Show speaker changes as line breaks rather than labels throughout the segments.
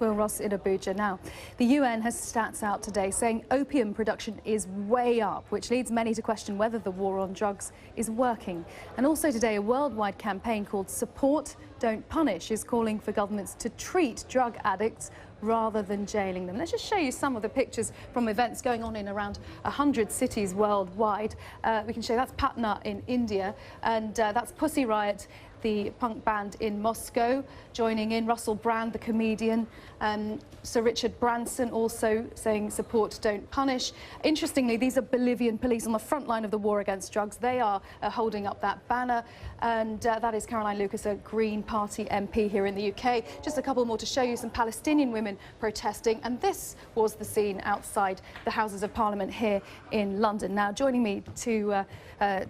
Will Ross in Abuja. Now, the UN has stats out today saying opium production is way up, which leads many to question whether the war on drugs is working. And also today, a worldwide campaign called Support, Don't Punish is calling for governments to treat drug addicts rather than jailing them. Let's just show you some of the pictures from events going on in around 100 cities worldwide. We can show that's Patna in India, and that's Pussy Riot, the punk band in Moscow, joining in. Russell Brand, the comedian, Sir Richard Branson also saying support, don't punish. Interestingly, these are Bolivian police on the front line of the war against drugs. They are holding up that banner, and that is Caroline Lucas, a Green Party MP here in the UK. Just a couple more to show you, some Palestinian women protesting, and this was the scene outside the Houses of Parliament here in London. Now, joining me to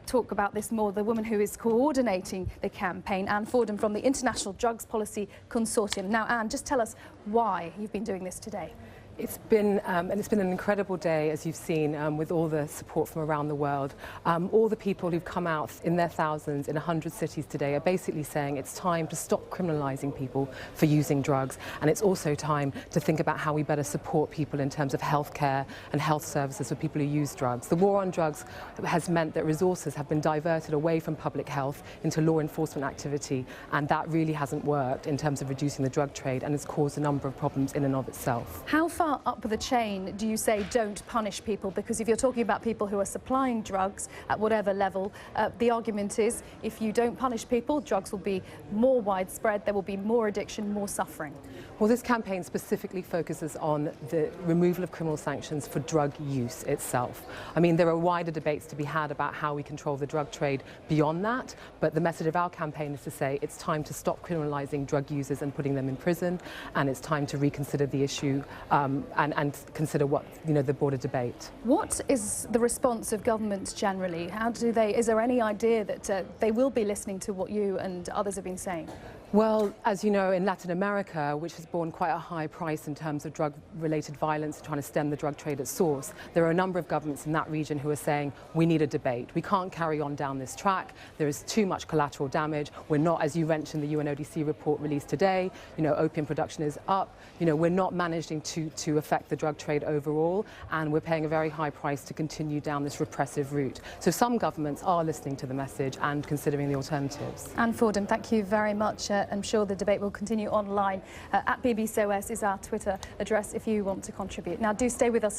talk about this more, the woman who is coordinating the campaign, Anne Fordham from the International Drugs Policy Consortium. Now, Anne, just tell us why you've been doing this today.
It's been an incredible day, as you've seen, with all the support from around the world. All the people who've come out in their thousands in 100 cities today are basically saying it's time to stop criminalising people for using drugs, and it's also time to think about how we better support people in terms of healthcare and health services for people who use drugs. The war on drugs has meant that resources have been diverted away from public health into law enforcement activity, and that really hasn't worked in terms of reducing the drug trade, and has caused a number of problems in and of itself.
How far up the chain do you say don't punish people? Because if you're talking about people who are supplying drugs at whatever level, the argument is if you don't punish people, drugs will be more widespread, there will be more addiction, more suffering.
Well, this campaign specifically focuses on the removal of criminal sanctions for drug use itself. I mean, there are wider debates to be had about how we control the drug trade beyond that, but the message of our campaign is to say it's time to stop criminalising drug users and putting them in prison, and it's time to reconsider the issue and consider what, the broader debate.
What is the response of governments generally? Is there any idea that they will be listening to what you and others have been saying?
Well, as you know, in Latin America, which has borne quite a high price in terms of drug-related violence, trying to stem the drug trade at source, there are a number of governments in that region who are saying we need a debate. We can't carry on down this track. There is too much collateral damage. We're not, as you mentioned, the UNODC report released today, opium production is up. We're not managing to affect the drug trade overall, and we're paying a very high price to continue down this repressive route. So some governments are listening to the message and considering the alternatives.
Anne Fordham, thank you very much. I'm sure the debate will continue online. @BBCOS is our Twitter address if you want to contribute. Now, do stay with us here.